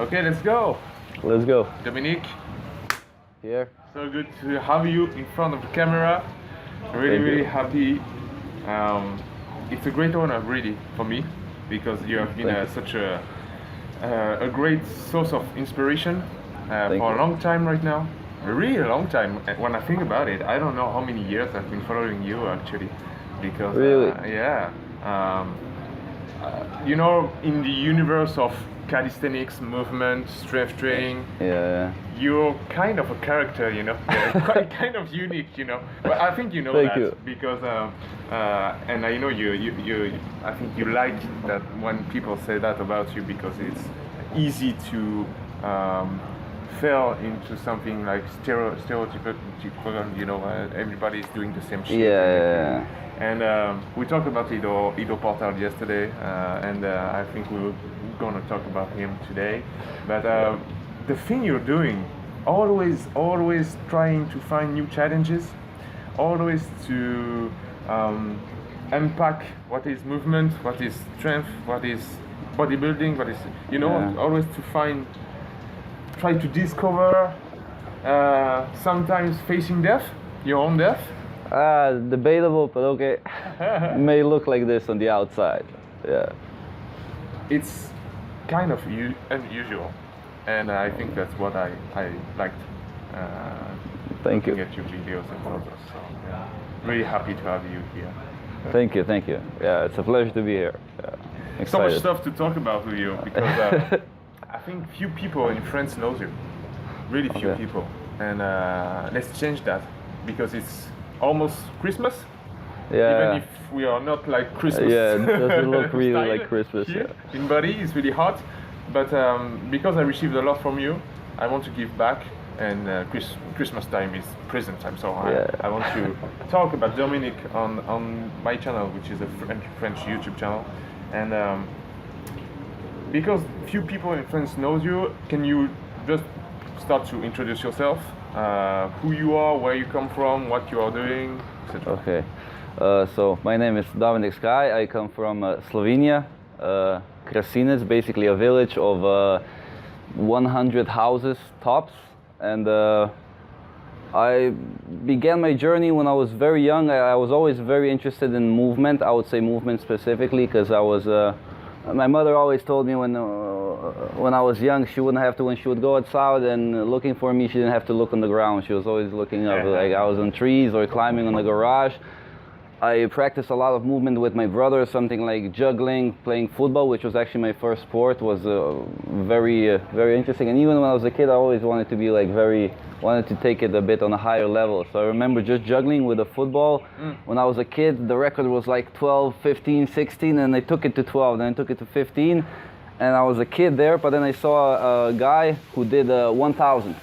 Okay, let's go. Let's go. Dominic, Here. so good to have you in front of the camera. Really happy. It's a great honor, really, for me, because you have been such a great source of inspiration for a long time right now. A really long time. When I think about it, I don't know how many years I've been following you actually, because really, you know, in the universe of calisthenics, movement, strength training, you're kind of a character, you know, quite kind of unique, you know. But I think you know because and I know you I think you like that when people say that about you, because it's easy to fell into something like stereotypical, you know, everybody's doing the same shit. And we talked about Ido Portal yesterday, and I think we're going to talk about him today. But the thing you're doing, always trying to find new challenges, always to unpack what is movement, what is strength, what is bodybuilding, what is, you know, always to try to discover, sometimes facing death, your own death. Debatable, but okay. May look like this on the outside. Yeah. It's kind of unusual, and I think that's what I liked. Thank you. Get your videos and photos. So really happy to have you here. Thank you. Yeah, it's a pleasure to be here. Yeah. So much stuff to talk about with you, because I think few people in France knows you. Really few people, and let's change that, because it's almost Christmas. Even if we are not like Christmas. Yeah, it doesn't look really like Christmas. Here. In body, it's really hot, but because I received a lot from you, I want to give back. And Christmas time is present time, so I want to talk about Dominic on my channel, which is a French YouTube channel, and because few people in France knows you, can you just start to introduce yourself, who you are, where you come from, what you are doing, etc. Okay, so my name is Dominik Sky. I come from Slovenia, Krasinec, basically a village of 100 houses tops. And I began my journey when I was very young. I was always very interested in movement. I would say movement specifically, because I was. My mother always told me when I was young, she wouldn't have to, when she would go outside and looking for me, she didn't have to look on the ground. She was always looking up, like I was on trees or climbing on the garage. I practiced a lot of movement with my brother, something like juggling, playing football, which was actually my first sport, was very interesting. And even when I was a kid, I always wanted to be like wanted to take it a bit on a higher level. So I remember just juggling with a football. When I was a kid, the record was like 12, 15, 16, and I took it to 12, then I took it to 15. And I was a kid there, but then I saw a guy who did 1,000.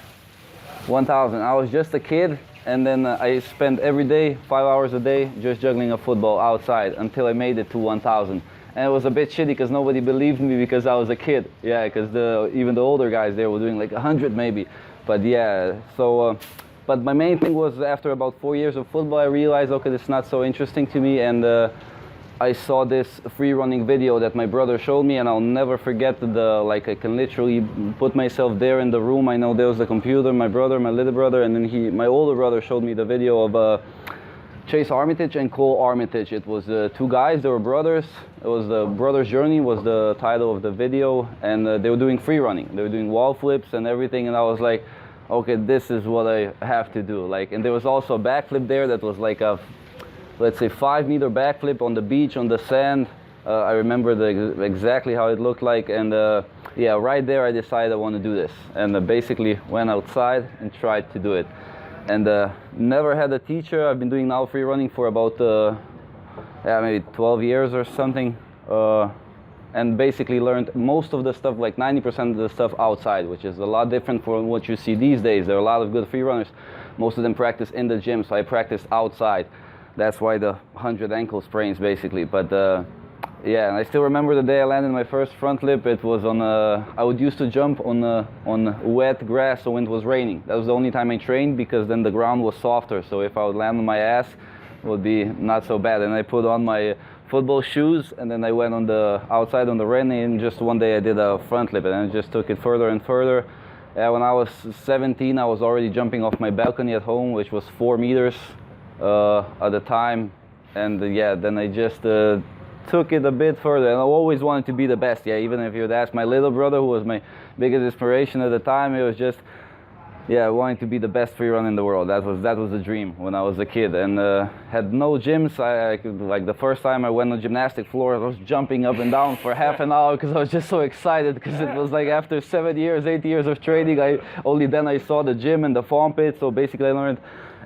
I was just a kid. And then I spent every day, 5 hours a day, just juggling a football outside until I made it to 1,000. And it was a bit shitty because nobody believed me because I was a kid. Yeah, because even the older guys there were doing like 100 maybe. But yeah, so, but my main thing was, after about 4 years of football, I realized, okay, this is not so interesting to me. And I saw this free running video that my brother showed me, and I'll never forget like I can literally put myself there in the room. I know there was the computer, my brother, my little brother, and then my older brother showed me the video of Chase Armitage and Cole Armitage. It was two guys, they were brothers. It was the Brother's Journey was the title of the video, and they were doing free running. They were doing wall flips and everything, and I was like, okay, this is what I have to do. Like, and there was also a backflip there that was like a, let's say, 5-meter backflip on the beach, on the sand. I remember exactly how it looked like, and yeah, right there I decided I want to do this, and basically went outside and tried to do it. And never had a teacher. I've been doing now free running for about maybe 12 years or something, and basically learned most of the stuff, like 90% of the stuff outside, which is a lot different from what you see these days. There are a lot of good free runners. Most of them practice in the gym, so I practiced outside. That's why the 100 ankle sprains, basically. But yeah, and I still remember the day I landed my first front flip. It was on I would used to jump on wet grass, so when it was raining. That was the only time I trained, because then the ground was softer. So if I would land on my ass, would be not so bad. And I put on my football shoes, and then I went on the outside on the running, and just one day I did a front flip, and I just took it further and further. When I was 17, I was already jumping off my balcony at home, which was 4 meters at the time. And then I just took it a bit further, and I always wanted to be the best. Yeah, even if you would ask my little brother, who was my biggest inspiration at the time, it was just, wanting to be the best free runner in the world. That was the dream when I was a kid, and had no gyms. I could, like, the first time I went on gymnastic floor, I was jumping up and down for half an hour because I was just so excited, because it was like after 8 years of training, I saw the gym and the foam pit. So basically I learned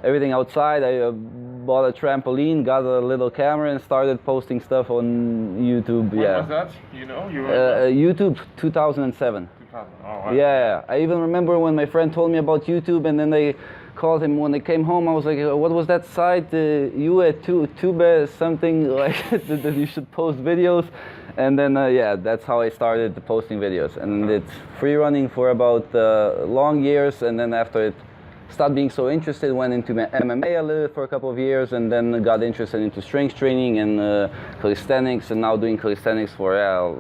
everything outside. I bought a trampoline, got a little camera, and started posting stuff on YouTube. When was that? You know? YouTube 2007. Oh, wow. Yeah, I even remember when my friend told me about YouTube, and then they called him when they came home. I was like, what was that site? You at Tube something like that you should post videos. And then that's how I started posting videos. And it's free running for about long years, and then after it stopped being so interested, went into MMA a little bit for a couple of years, and then got interested into strength training and calisthenics, and now doing calisthenics for a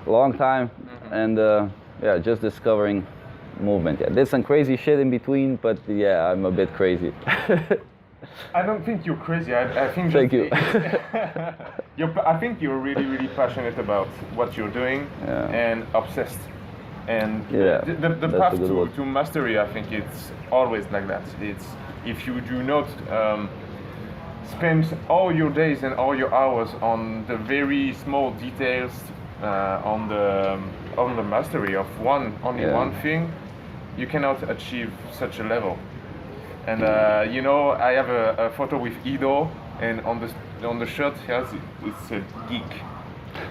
long time. And just discovering movement. Did some crazy shit in between, but I'm a bit crazy. I don't think you're crazy. I think Thank you. I think you're really, really passionate about what you're doing and obsessed. And the path to mastery, I think it's always like that. It's if you do not spend all your days and all your hours on the very small details, on the mastery of one thing, you cannot achieve such a level. And I have a photo with Ido, and on the shirt it's a geek.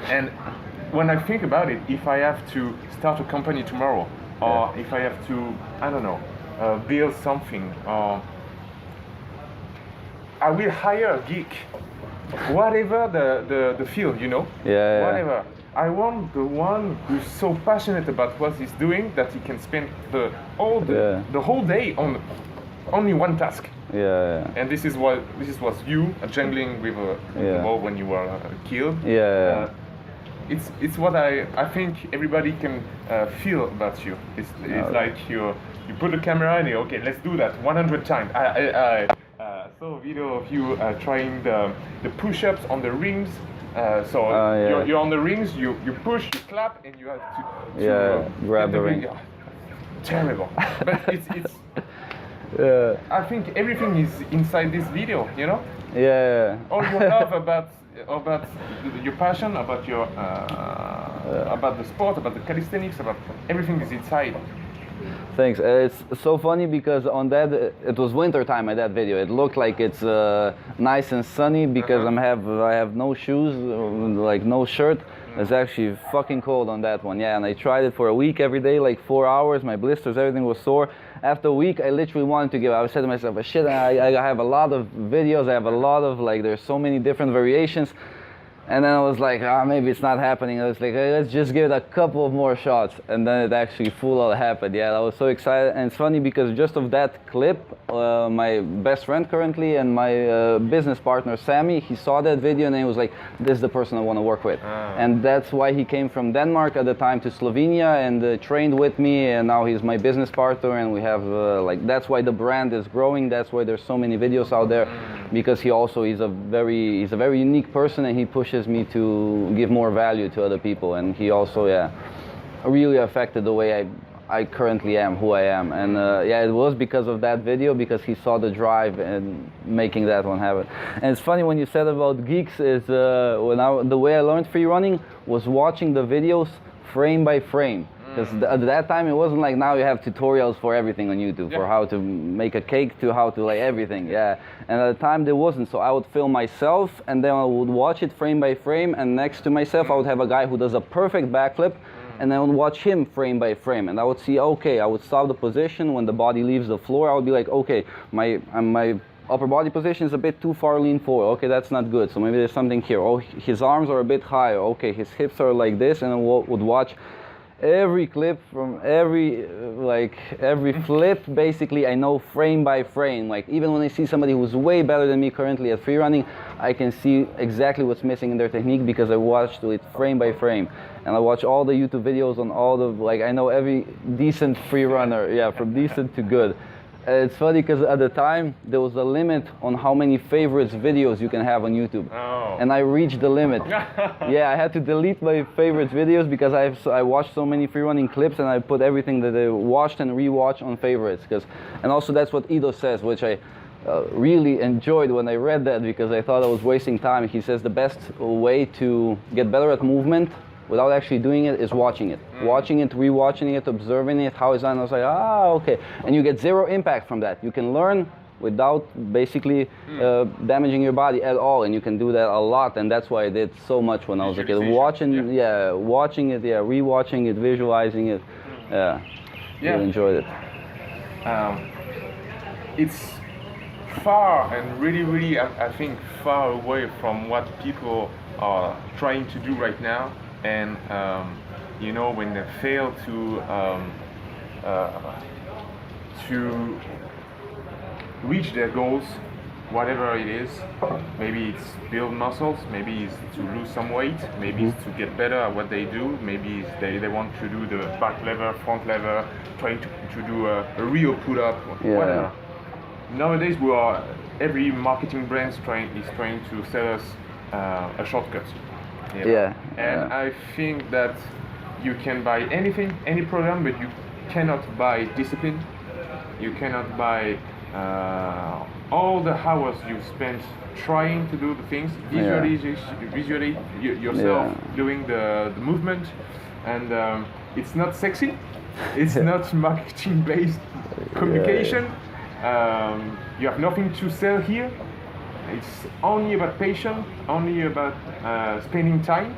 And when I think about it, if I have to start a company tomorrow, or if I have to, I don't know, build something, or I will hire a geek, whatever the field, whatever. I want the one who's so passionate about what he's doing that he can spend the whole day on only one task. And this is what you jungling with a ball when you were killed. It's what I think everybody can feel about you. It's like you put the camera and okay, let's do that 100 times. I saw a video of you trying the push-ups on the rings. You're on the rings, you push, you clap, and you have to grab the ring. Terrible. But it's I think everything is inside this video, all you love about your passion, about your about the sport, about the calisthenics, about everything is inside. Thanks. It's so funny because on that, it was winter time at that video. It looked like it's nice and sunny because I have no shoes, like no shirt. It's actually fucking cold on that one. And I tried it for a week every day, like 4 hours. My blisters, everything was sore. After a week, I literally wanted to give up. I said to myself, shit, I have a lot of videos. I have a lot of, there's so many different variations. And then I was like, maybe it's not happening. I was like, hey, let's just give it a couple of more shots. And then it actually full out happened. I was so excited. And it's funny because just of that clip, my best friend currently and my business partner, Sammy, he saw that video and he was like, this is the person I want to work with. And that's why he came from Denmark at the time to Slovenia and trained with me. And now he's my business partner. And we have, that's why the brand is growing. That's why there's so many videos out there. Because he's a very unique person, and he pushes me to give more value to other people, and he also really affected the way I currently am, who I am. And it was because of that video, because he saw the drive and making that one happen. And it's funny when you said about geeks is the way I learned free running was watching the videos frame by frame. Because at that time it wasn't like now you have tutorials for everything on YouTube, for how to make a cake to how to everything. And at the time there wasn't, so I would film myself and then I would watch it frame by frame, and next to myself I would have a guy who does a perfect backflip, and I would watch him frame by frame, and I would see, okay, I would stop the position when the body leaves the floor. I would be like, okay, my upper body position is a bit too far lean forward. Okay, that's not good, so maybe there's something here. Oh, his arms are a bit higher. Okay, his hips are like this, and I would watch every clip from every flip. Basically, I know frame by frame. Like even when I see somebody who's way better than me currently at free running, I can see exactly what's missing in their technique because I watched it frame by frame, and I watch all the YouTube videos on all the I know every decent free runner, yeah, from decent to good. It's funny because at the time there was a limit on how many favorites videos you can have on YouTube. Oh. And I reached the limit. Yeah, I had to delete my favorites videos because I watched so many free running clips, and I put everything that I watched and rewatched on favorites. And also that's what Ido says, which I really enjoyed when I read that because I thought I was wasting time. He says the best way to get better at movement without actually doing it is watching it. Watching it, rewatching it, observing it, how it's done. I was like, okay. And you get zero impact from that. You can learn without basically damaging your body at all, and you can do that a lot, and that's why I did so much when I was a kid. Watching it, rewatching it, visualizing it. Really enjoyed it. It's far and really, I think, far away from what people are trying to do right now. And when they fail to reach their goals, whatever it is, maybe it's build muscles, maybe it's to lose some weight, maybe it's to get better at what they do, maybe it's they want to do the back lever, front lever, trying to do a real pull-up, whatever. Nowadays every marketing brand is trying to sell us a shortcut. And I think that you can buy anything, any program, but you cannot buy discipline. You cannot buy all the hours you spent trying to do the things, visually yourself doing the movement, and it's not sexy. It's not marketing-based communication. You have nothing to sell here. It's only about patience, only about spending time,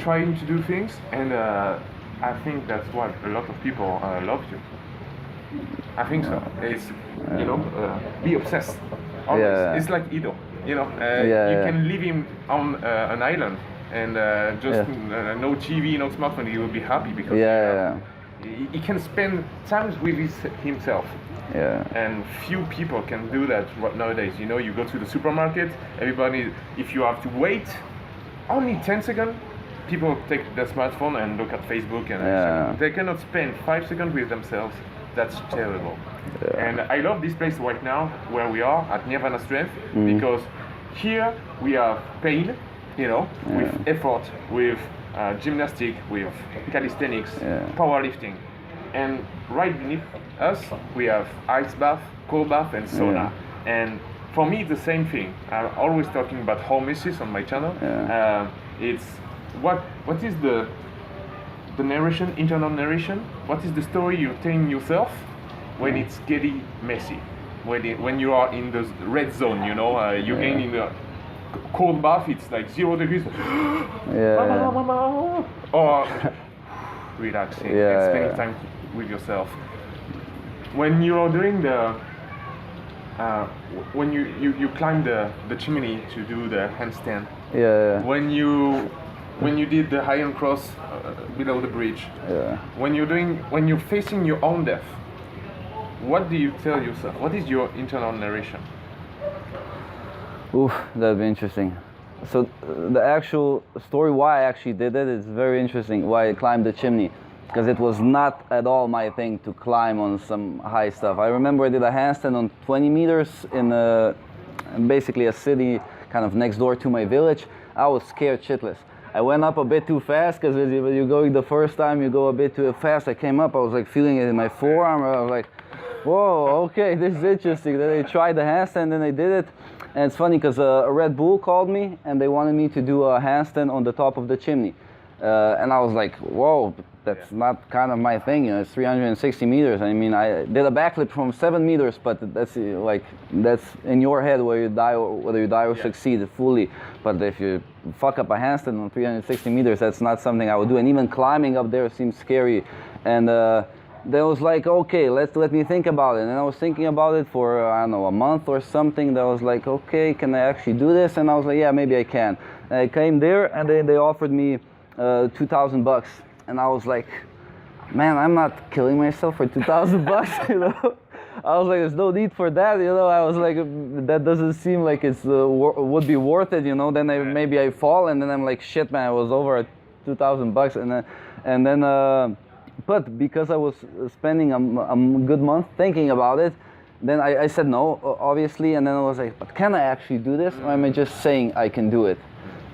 trying to do things, and I think that's what a lot of people love you. I think so. It's be obsessed. Always. It's like Ido. You can leave him on an island and just no TV, no smartphone. He will be happy because he can spend times with himself. And few people can do that nowadays. You go to the supermarket, everybody, if you have to wait only 10 seconds, people take their smartphone and look at Facebook, and they cannot spend 5 seconds with themselves. That's terrible. And I love this place right now where we are at Nirvana Strength, because here we have pain, with effort, with gymnastics, with calisthenics, powerlifting. And right beneath us, we have ice bath, cold bath, and sauna. And for me, it's the same thing. I'm always talking about hormeses on my channel. It's what is the narration, internal narration? What is the story you're telling yourself when it's getting messy? When you are in the red zone, you're getting in the cold bath, it's like 0 degrees. Or relaxing and spending time with yourself. When you're doing when you climb the chimney to do the handstand, when you did the iron cross below the bridge, when you're facing your own death, what do you tell yourself? What is your internal narration? Oof, that'd be interesting. So the actual story why I actually did it is very interesting. Why I climbed the chimney, because it was not at all my thing to climb on some high stuff. I remember I did a handstand on 20 meters in basically a city kind of next door to my village. I was scared shitless. I went up a bit too fast, because when you're going the first time, you go a bit too fast. I came up, I was like feeling it in my forearm. I was like, whoa, okay, this is interesting. Then I tried the handstand, then I did it. And it's funny because a Red Bull called me and they wanted me to do a handstand on the top of the chimney. And I was like, whoa, that's not kind of my thing. It's 360 meters. I mean, I did a backflip from 7 meters, but that's in your head whether you die or succeed fully. But if you fuck up a handstand on 360 meters, that's not something I would do. And even climbing up there seems scary. And then I was like, okay, let me think about it. And I was thinking about it for, I don't know, a month or something. That was like, okay, can I actually do this? And I was like, yeah, maybe I can. And I came there and they offered me $2,000 and I was like, man, I'm not killing myself for 2,000 bucks, you know. I was like, there's no need for that, you know. I was like, that doesn't seem like it's would be worth it, you know. Then maybe I fall, and then I'm like, shit, man, I was over at 2,000 bucks, and then but because I was spending a good month thinking about it, then I said no, obviously, and then I was like, but can I actually do this, or am I just saying I can do it?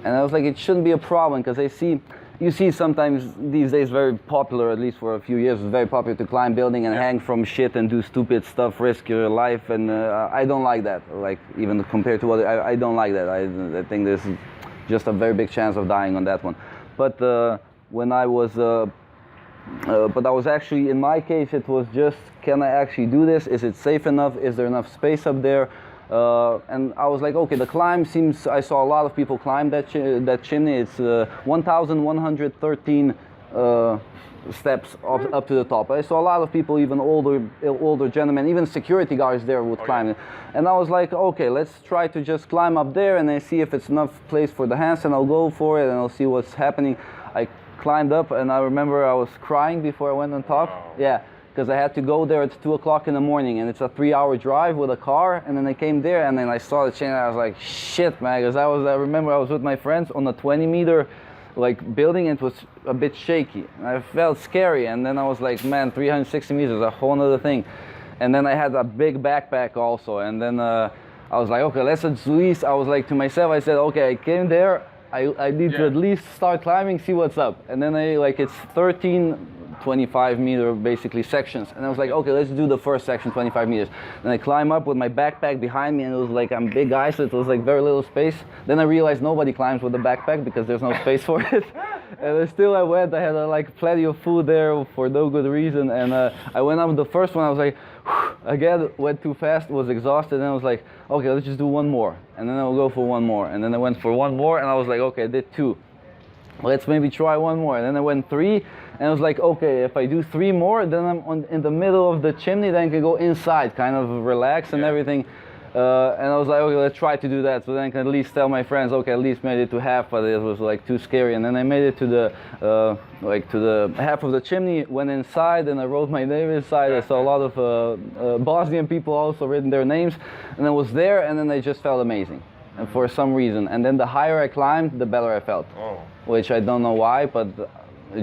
And I was like, it shouldn't be a problem, because you see sometimes these days very popular, at least for a few years, it's very popular to climb building and hang from shit and do stupid stuff, risk your life, and I don't like that. Like, even compared to other, I don't like that. I think there's just a very big chance of dying on that one. But when I was, but I was actually, in my case, it was just, can I actually do this? Is it safe enough? Is there enough space up there? And I was like, okay, the climb seems, I saw a lot of people climb that chimney. It's 1,113 steps up to the top. I saw a lot of people, even older gentlemen, even security guards there would climb it. And I was like, okay, let's try to just climb up there and then see if it's enough place for the handstand. I'll go for it and I'll see what's happening. I climbed up, and I remember I was crying before I went on top. Wow. Yeah. Because I had to go there at 2 o'clock in the morning, and it's a 3-hour drive with a car, and then I came there, and then I saw the chain, and I was like, shit, man, because I remember I was with my friends on a 20-meter building, and it was a bit shaky. I felt scary, and then I was like, man, 360 meters is a whole other thing. And then I had a big backpack also, and then I was like, okay, let's at least, I was like to myself, I said, okay, I came there, I need to at least start climbing, see what's up. And then it's 25-meter basically sections, and I was like, okay, let's do the first section, 25 meters. Then I climb up with my backpack behind me, and it was like, I'm big guy, so it was like very little space. Then I realized nobody climbs with a backpack because there's no space for it. And still I went, I had like plenty of food there for no good reason, and I went up the first one, I was like, again, went too fast, was exhausted, and I was like, okay, let's just do one more, and then I'll go for one more. And then I went for one more, and I was like, okay, I did 2. Let's maybe try one more. And then I went 3, and I was like, okay, if I do 3 more, then I'm in the middle of the chimney, then I can go inside, kind of relax and everything. And I was like, okay, let's try to do that, so then I can at least tell my friends, okay, at least made it to half, but it was like too scary. And then I made it to the to the half of the chimney, went inside, and I wrote my name inside. I saw a lot of Bosnian people also written their names, and I was there, and then I just felt amazing, and for some reason. And then the higher I climbed, the better I felt, which I don't know why, but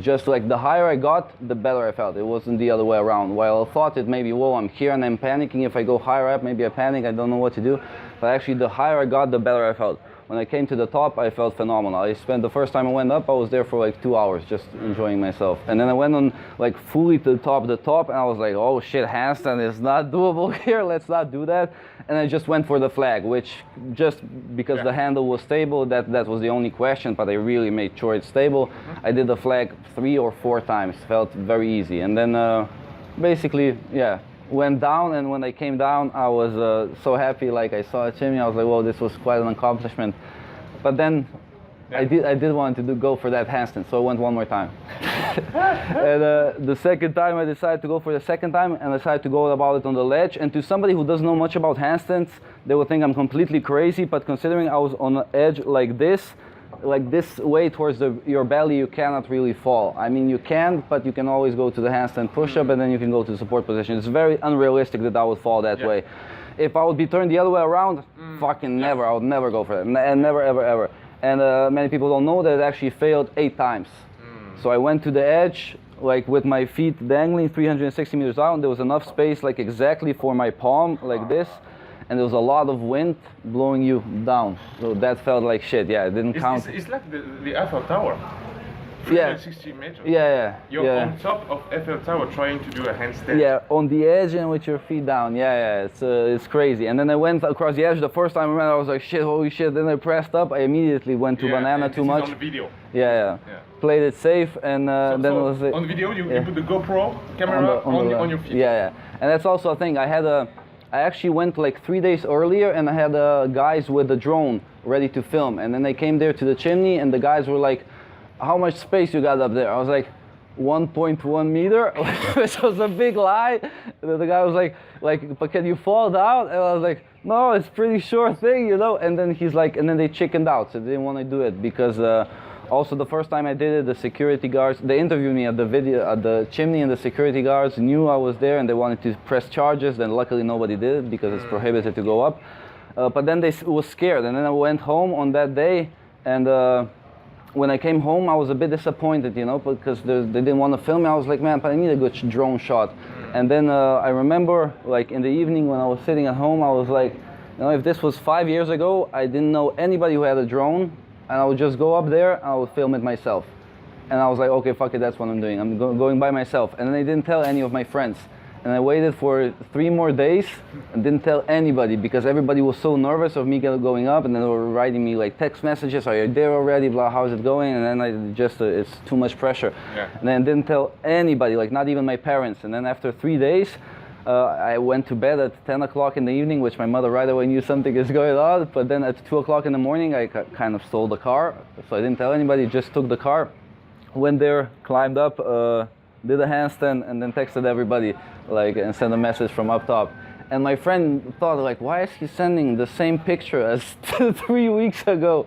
just like the higher I got, the better I felt. It wasn't the other way around. While I thought it maybe, whoa, I'm here and I'm panicking. If I go higher up, maybe I panic, I don't know what to do. But actually, the higher I got, the better I felt. When I came to the top, I felt phenomenal. I spent the first time I went up, I was there for like 2 hours, just enjoying myself. And then I went on like fully to the top, and I was like, oh shit, handstand is not doable here, let's not do that. And I just went for the flag, which just because the handle was stable, that was the only question, but I really made sure it's stable. I did the flag 3 or 4 times, felt very easy. And then basically, went down, and when I came down, I was so happy, like I saw a chimney, I was like, well, this was quite an accomplishment. But then I did want to go for that handstand, so I went one more time. And the second time I decided to go for the second time, and I decided to go about it on the ledge. And to somebody who doesn't know much about handstands, they would think I'm completely crazy, but considering I was on the edge like this way towards your belly, you cannot really fall. I mean, you can, but you can always go to the handstand push-up, and then you can go to the support position. It's very unrealistic that I would fall that way. If I would be turned the other way around, fucking never, I would never go for that, and never, ever, ever. And many people don't know that it actually failed 8 times. So I went to the edge, like with my feet dangling 360 meters down. There was enough space, like exactly for my palm, like this. And there was a lot of wind blowing you down. So that felt like shit, it didn't count. It's like the Eiffel Tower. 360 meters. You're on top of Eiffel Tower trying to do a handstand. Yeah, on the edge and with your feet down. It's crazy. And then I went across the edge the first time around. I was like, shit, holy shit. Then I pressed up. I immediately went to banana too much. On the video. Played it safe, and then it was on the video. You put the GoPro camera on your feet. And that's also a thing. I actually went like 3 days earlier, and I had guys with a drone ready to film. And then they came there to the chimney, and the guys were like, how much space you got up there? I was like, 1.1 meter, which was a big lie. The guy was like, but can you fall down? And I was like, no, it's pretty short thing, you know. And then he's like, and then they chickened out, so they didn't want to do it because Also, the first time I did it, the security guards, they interviewed me at the chimney, and the security guards knew I was there and they wanted to press charges. Then luckily nobody did it because it's prohibited to go up. But then they was scared, and then I went home on that day, and when I came home, I was a bit disappointed, you know, because they didn't want to film me. I was like, man, but I need a good drone shot. And then I remember, like, in the evening when I was sitting at home, I was like, you know, if this was 5 years ago, I didn't know anybody who had a drone, and I would just go up there and I would film it myself. And I was like, okay, fuck it, that's what I'm doing. I'm going by myself. And then I didn't tell any of my friends. And I waited for 3 more days and didn't tell anybody because everybody was so nervous of me going up, and then they were writing me like text messages, are you there already, blah, how's it going? And then I just, it's too much pressure. Yeah. And then I didn't tell anybody, like not even my parents. And then after 3 days, I went to bed at 10 o'clock in the evening, which my mother right away knew something is going on. But then at 2 o'clock in the morning, I kind of stole the car. So I didn't tell anybody, just took the car, went there, climbed up, did a handstand, and then texted everybody, like, and sent a message from up top. And my friend thought, like, why is he sending the same picture as 3 weeks ago?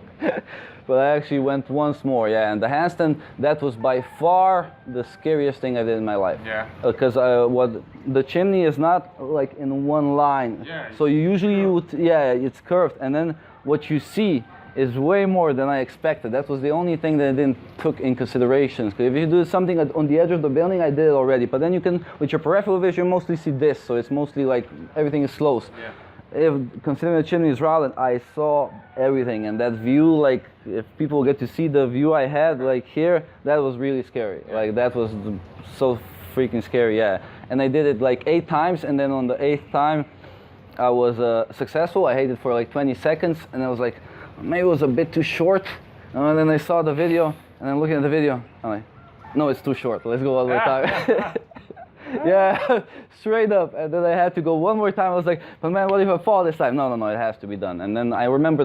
But I actually went once more, yeah. And the handstand, that was by far the scariest thing I did in my life. Yeah. Because what the chimney is not like in one line. Yeah. So you usually it's curved, and then what you see is way more than I expected. That was the only thing that I didn't took in consideration. Because if you do something on the edge of the building, I did it already. But then you can, with your peripheral vision, you mostly see this. So it's mostly like everything is close. Yeah. If considering the chimney is rounded, I saw everything, and that view, like if people get to see the view I had, like here, that was really scary. Yeah. Like that was so freaking scary, yeah. And I did it like 8 times, and then on the 8th time, I was successful. I hit it for like 20 seconds, and I was like, maybe it was a bit too short. And then I saw the video, and then looking at the video, I'm like, no, it's too short. Let's go one more time. Yeah, straight up. And then I had to go one more time. I was like, but man, what if I fall this time? No, it has to be done. And then I remember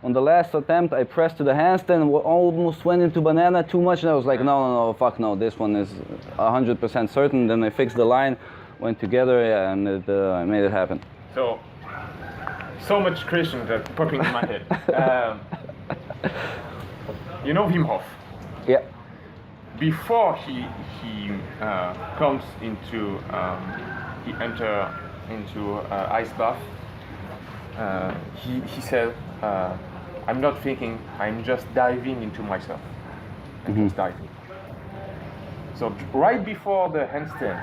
on the last attempt, I pressed to the handstand, almost went into banana too much, and I was like, no, fuck no, this one is 100% certain. Then I fixed the line, went together, yeah, and I made it happen. So much questions that popping in my head. You know Wim Hof? Yeah. Before he comes into he enter into ice bath, he said, I'm not thinking, I'm just diving into myself. I'm just diving. So right before the handstand,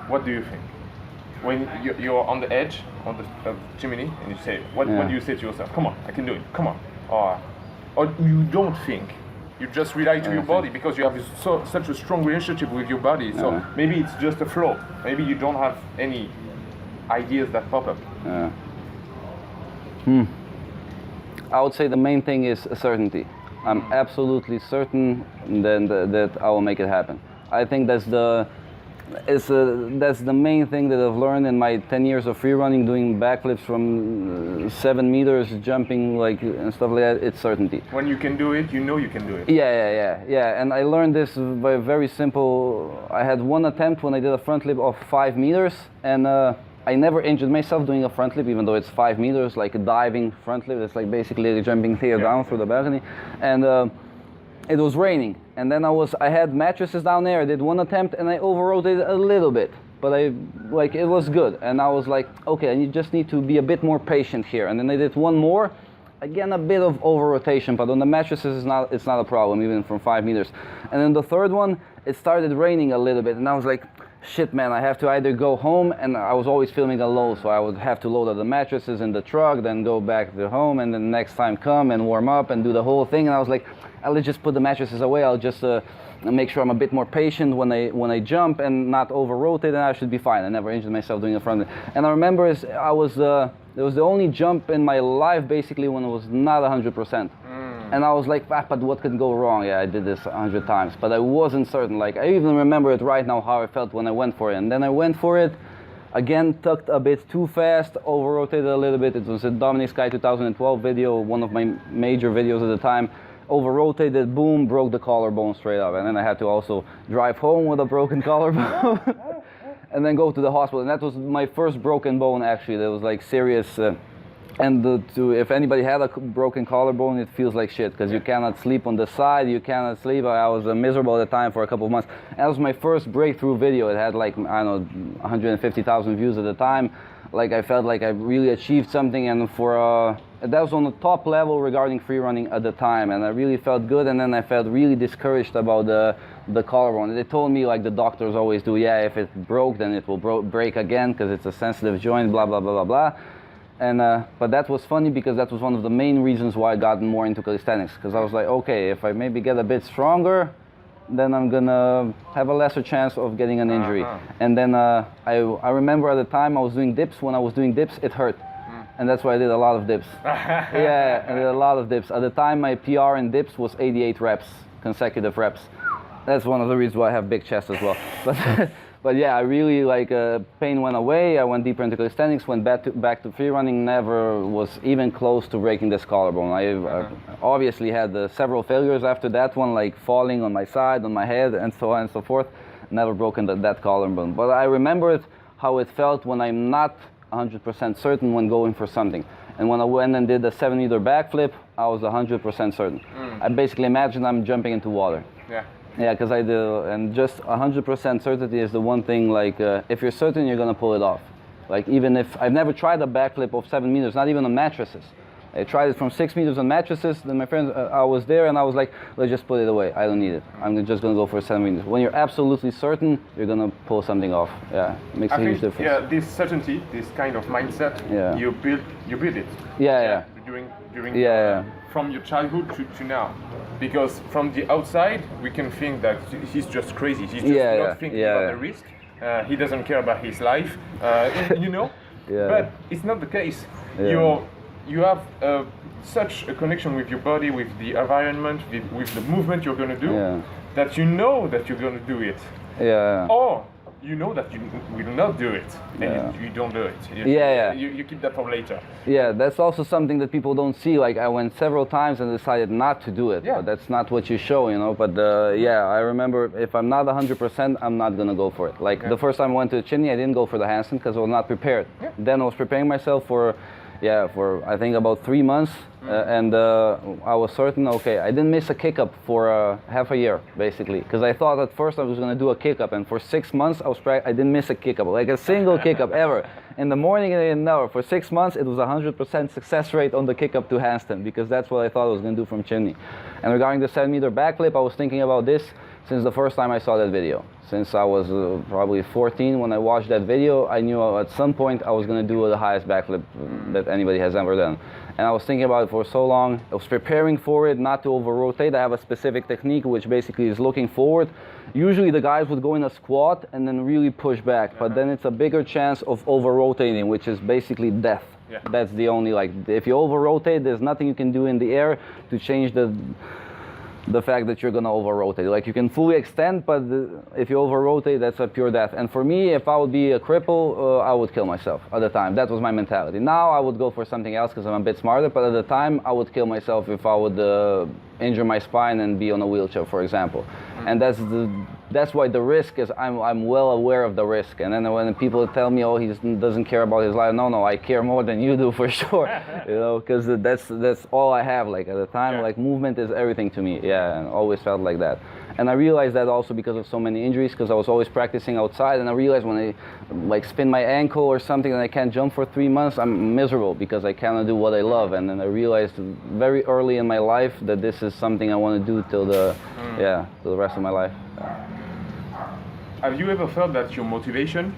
what do you think? When you're on the edge, on the chimney, and you say, what do you say to yourself? Come on, I can do it, come on. Or you don't think. You just rely to your body because you have such a strong relationship with your body. So maybe it's just a flow. Maybe you don't have any ideas that pop up. I would say the main thing is certainty. I'm absolutely certain that I will make it happen. I think that's the main thing that I've learned in my 10 years of free running, doing backflips from 7 meters, jumping like and stuff like that. It's certainty. When you can do it, you know you can do it. Yeah. And I learned this by very simple. I had one attempt when I did a front flip of 5 meters, and I never injured myself doing a front flip, even though it's 5 meters, like a diving front flip. It's like basically jumping clear down through the balcony, and it was raining, and then I had mattresses down there. I did one attempt and I over-rotated a little bit, but it was good. And I was like, okay, I just need to be a bit more patient here. And then I did one more, again a bit of over-rotation, but on the mattresses it's not a problem, even from 5 meters. And then the third one, it started raining a little bit, and I was like, shit man, I have to either go home, and I was always filming alone, so I would have to load up the mattresses in the truck, then go back to home, and then next time come and warm up and do the whole thing. And I was like, I'll just put the mattresses away. I'll just make sure I'm a bit more patient when I jump and not over rotate, and I should be fine. I never injured myself doing a front. And I remember it was the only jump in my life basically when it was not 100%. And I was like, but what could go wrong? Yeah, I did this 100 times, but I wasn't certain. Like I even remember it right now how I felt when I went for it. And then I went for it, again tucked a bit too fast, over rotated a little bit. It was a Dominik Sky 2012 video, one of my major videos at the time. Over rotated, boom, broke the collarbone straight up, and then I had to also drive home with a broken collarbone and then go to the hospital. And that was my first broken bone actually. That was like serious And if anybody had a broken collarbone, it feels like shit because you cannot sleep on the side, you cannot sleep. I was miserable at the time for a couple of months. And that was my first breakthrough video. It had like, I don't know, 150,000 views at the time. Like I felt like I really achieved something, and that was on the top level regarding free running at the time, and I really felt good. And then I felt really discouraged about the collarbone. They told me, like the doctors always do, yeah, if it broke, then it will break again because it's a sensitive joint, blah, blah, blah, blah, blah. And but that was funny because that was one of the main reasons why I got more into calisthenics, because I was like, okay, if I maybe get a bit stronger, then I'm gonna have a lesser chance of getting an injury. And then I remember at the time I was doing dips. When I was doing dips, it hurt. And that's why I did a lot of dips. Yeah, I did a lot of dips. At the time, my PR in dips was 88 reps, consecutive reps. That's one of the reasons why I have big chest as well. But yeah, I really pain went away. I went deeper into calisthenics, went back to free running, never was even close to breaking this collarbone. I obviously had several failures after that one, like falling on my side, on my head, and so on and so forth. Never broken that collarbone. But I remembered how it felt when I'm not 100% certain when going for something. And when I went and did the 7-meter backflip, I was 100% certain. I basically imagined I'm jumping into water. Yeah, because I do, and just 100% certainty is the one thing, if you're certain, you're gonna pull it off. Like, even if, I've never tried a backflip of 7 meters, not even on mattresses. I tried it from 6 meters on mattresses, then my friends, I was there and I was like, let's just put it away, I don't need it. I'm just gonna go for 7 meters. When you're absolutely certain, you're gonna pull something off. Yeah, it makes a huge difference. Yeah, this certainty, this kind of mindset, you build it. During from your childhood to now. Because from the outside, we can think that he's just crazy. He's just not thinking about the risk. He doesn't care about his life, you know. But it's not the case. You have such a connection with your body, with the environment, with the movement you're going to do, that you know that you're going to do it. Or you know that you will not do it, and you don't do it. You keep that for later. Yeah, that's also something that people don't see. Like, I went several times and decided not to do it, but that's not what you show, you know. But I remember, if I'm not 100%, I'm not gonna go for it. Like the first time I went to the chimney, I didn't go for the handstand because I was not prepared. Then I was preparing myself for I think about 3 months, and I was certain, okay, I didn't miss a kick-up for half a year, basically, because I thought at first I was going to do a kick-up, and for 6 months I didn't miss a kick-up, like a single kick-up ever. In the morning and in the hour. For 6 months, it was 100% success rate on the kick-up to handstand, because that's what I thought I was going to do from chimney. And regarding the 7-meter backflip, I was thinking about this since the first time I saw that video. Since I was probably 14 when I watched that video, I knew at some point I was going to do the highest backflip that anybody has ever done. And I was thinking about it for so long. I was preparing for it, not to over-rotate. I have a specific technique which basically is looking forward. Usually the guys would go in a squat and then really push back, but then it's a bigger chance of over-rotating, which is basically death. That's the only, if you over-rotate, there's nothing you can do in the air to change the fact that you're gonna over-rotate. Like, you can fully extend, but if you over-rotate, that's a pure death. And for me, if I would be a cripple, I would kill myself at the time. That was my mentality. Now I would go for something else because I'm a bit smarter, but at the time, I would kill myself if I would injure my spine and be on a wheelchair, for example. And that's why the risk is, I'm well aware of the risk. And then when people tell me, oh, he doesn't care about his life, no, I care more than you do, for sure. You know, because that's all I have. Like, at the time, like, movement is everything to me. And always felt like that. And I realized that also because of so many injuries, because I was always practicing outside, and I realized when I spin my ankle or something and I can't jump for 3 months, I'm miserable because I cannot do what I love. And then I realized very early in my life that this is something I want to do till the rest of my life. Have you ever felt that your motivation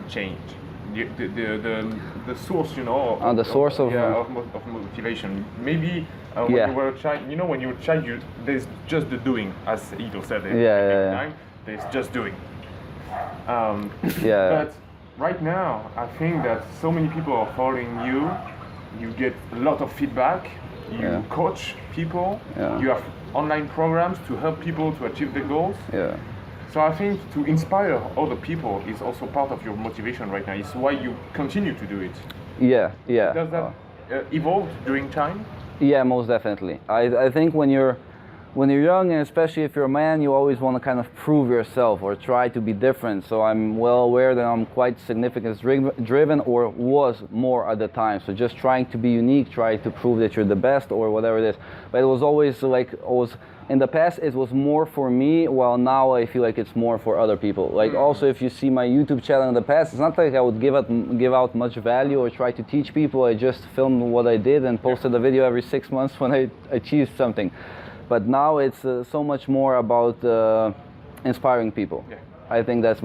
changed? The source, you know, of motivation. Maybe when you were a child, you know, when you were a child, there's just the doing, as Ito said. Time, there's just doing. But right now, I think that so many people are following you. You get a lot of feedback. You coach people. You have online programs to help people to achieve their goals. So I think to inspire other people is also part of your motivation right now. It's why you continue to do it. Does that evolve during time? Yeah, most definitely. I think when you're when you're young, and especially if you're a man, you always want to kind of prove yourself or try to be different. So I'm well aware that I'm quite significance driven, or was more at the time. So just trying to be unique, trying to prove that you're the best or whatever it is. But it was always like, in the past it was more for me, while now I feel like it's more for other people. Like also, if you see my YouTube channel in the past, it's not like I would give out much value or try to teach people. I just filmed what I did and posted a video every 6 months when I achieved something. But now it's so much more about inspiring people. Yeah. I think that's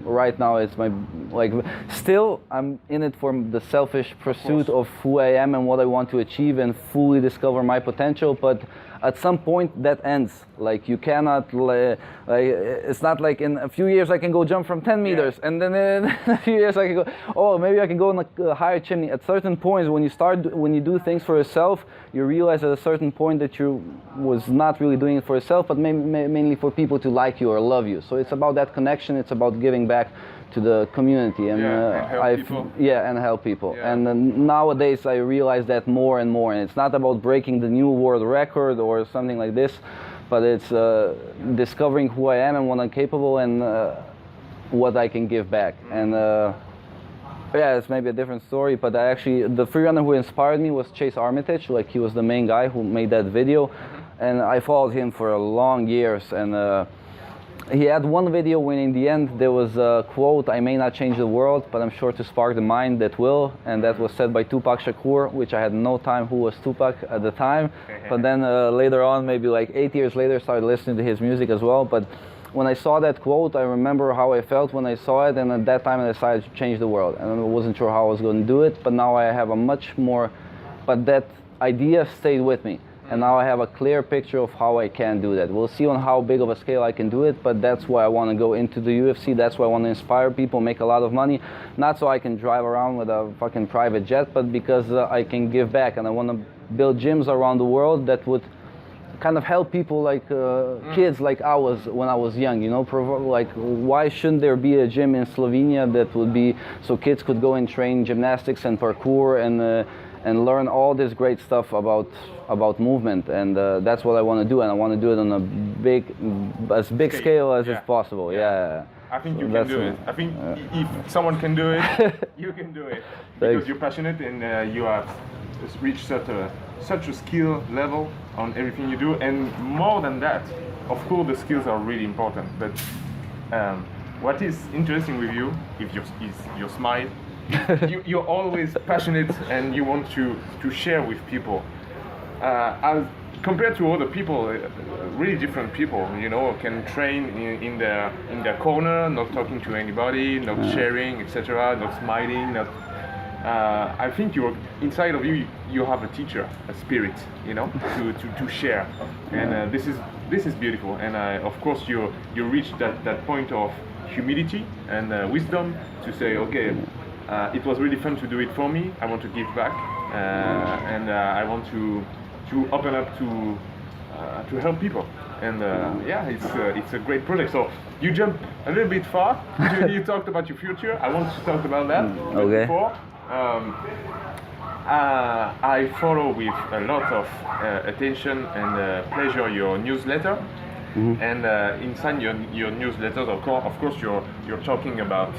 right now it's my, like, still I'm in it for the selfish pursuit of who I am and what I want to achieve and fully discover my potential, but at some point that ends. Like, you cannot, like, it's not like in a few years I can go jump from 10 meters, and then in a few years I can go, oh, maybe I can go on a higher chimney. At certain points, when you do things for yourself, you realize at a certain point that you was not really doing it for yourself, but mainly for people to like you or love you. So it's about that connection, it's about giving back to the community, and help people. Yeah. And nowadays I realize that more and more, and it's not about breaking the new world record or something like this, but it's discovering who I am and what I'm capable, and what I can give back. And yeah, it's maybe a different story, but the free runner who inspired me was Chase Armitage. Like, he was the main guy who made that video, and I followed him for long years. And he had one video when in the end there was a quote, "I may not change the world, but I'm sure to spark the mind that will," and that was said by Tupac Shakur, which I had no time who was Tupac at the time. But then later on, maybe like 8 years later, started listening to his music as well. But when I saw that quote, I remember how I felt when I saw it, and at that time I decided to change the world. And I wasn't sure how I was going to do it, but now I have a much more, but that idea stayed with me. And now I have a clear picture of how I can do that. We'll see on how big of a scale I can do it, but that's why I want to go into the UFC. That's why I want to inspire people, make a lot of money. Not so I can drive around with a fucking private jet, but because I can give back. And I want to build gyms around the world that would kind of help people, like kids like I was when I was young, you know. Like, why shouldn't there be a gym in Slovenia that would be so kids could go and train gymnastics and parkour and learn all this great stuff about movement. And that's what I want to do, and I want to do it on a big scale as is possible. Yeah. I think you can do it. I think if someone can do it, you can do it, because you're passionate and you have reached such a skill level on everything you do. And more than that, of course, the skills are really important, but what is interesting with you is your smile. You're always passionate, and you want to share with people. As compared to other people, really different people, you know, can train in their corner, not talking to anybody, not sharing, etc., not smiling, not. I think inside of you have a teacher, a spirit, you know, to share, and this is beautiful. And of course you reach that point of humility and wisdom to say, okay. It was really fun to do it for me. I want to give back, and I want to open up to help people. And it's a great project. So you jump a little bit far. You talked about your future. I want to talk about that. Okay. Before, I follow with a lot of attention and pleasure your newsletter. And inside your newsletters, of course, you're talking about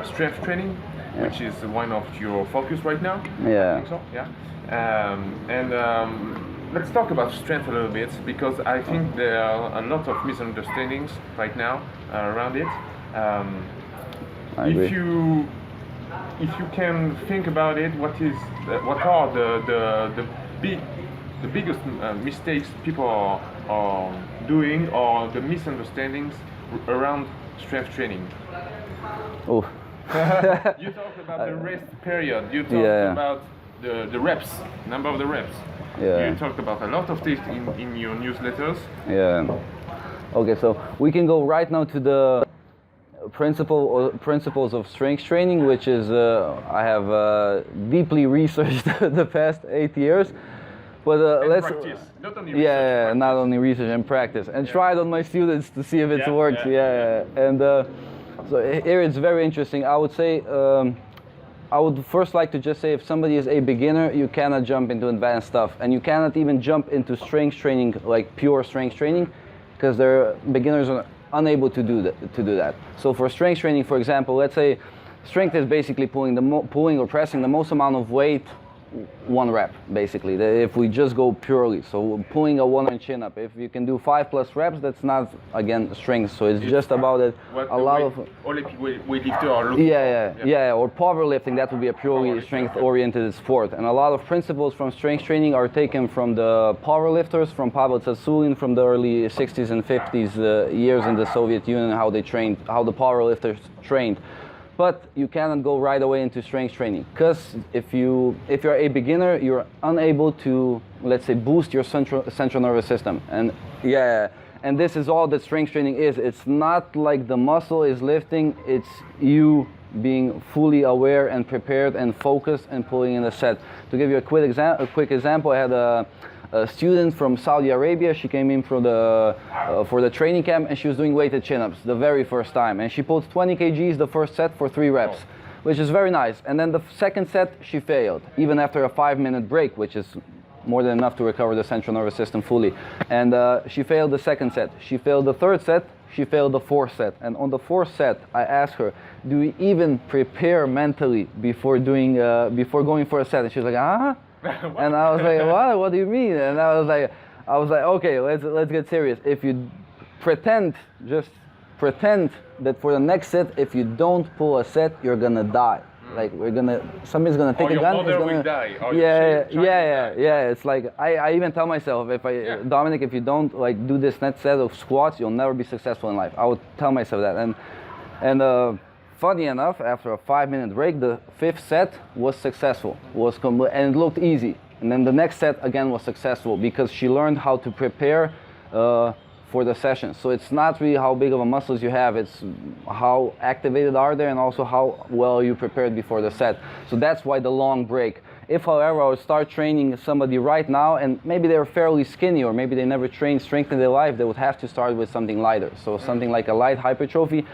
strength training, which is one of your focus right now. Yeah. I think so. Yeah. Let's talk about strength a little bit, because I think there are a lot of misunderstandings right now around it. If you can think about it, what are the biggest mistakes people are doing, or the misunderstandings around strength training? Oh. You talked about the rest period. You talked about the reps, number of the reps. Yeah. You talked about a lot of things in your newsletters. Yeah. Okay, so we can go right now to the principles of strength training, which is I have deeply researched the past 8 years. But let's practice, not only research. Not only research and practice, and try it on my students to see if it works. And so here it's very interesting. I would say I would first like to just say, if somebody is a beginner, you cannot jump into advanced stuff, and you cannot even jump into strength training, like pure strength training, because beginners are unable to do that. So for strength training, for example, let's say strength is basically pulling or pressing the most amount of weight, one rep, basically, if we just go purely. So pulling a 1-arm chin up, if you can do 5+ reps, that's not, again, strength. So it's just about it. Olympic weightlifter are looking or powerlifting, that would be a purely strength-oriented sport. And a lot of principles from strength training are taken from the powerlifters, from Pavel Tsatsouline, from the early 60s and 50s years in the Soviet Union, how they trained, how the powerlifters trained. But you cannot go right away into strength training, because if you're a beginner, you're unable to, let's say, boost your central nervous system. And and this is all that strength training is. It's not like the muscle is lifting, it's you being fully aware and prepared and focused and pulling in a set. To give you a quick example, I had a student from Saudi Arabia. She came in for the training camp, and she was doing weighted chin-ups the very first time, and she pulled 20 kgs the first set for 3 reps, which is very nice. And then the second set she failed, even after a 5-minute break, which is more than enough to recover the central nervous system fully. And she failed the second set, she failed the third set, she failed the fourth set. And on the fourth set, I asked her, do we even prepare mentally before going for a set? And she was like, and I was like, what do you mean? And I was like, okay, let's get serious. If you just pretend that for the next set, if you don't pull a set, you're gonna die. Like somebody's gonna take a gun. Your mother will die. It's like I even tell myself, Dominic, if you don't like do this next set of squats, you'll never be successful in life. I would tell myself that. And funny enough, after a 5-minute break, the 5th set was successful, and it looked easy. And then the next set again was successful, because she learned how to prepare for the session. So it's not really how big of a muscles you have, it's how activated are they, and also how well you prepared before the set. So that's why the long break. If, however, I would start training somebody right now, and maybe they're fairly skinny, or maybe they never trained strength in their life, they would have to start with something lighter. So something like a light hypertrophy.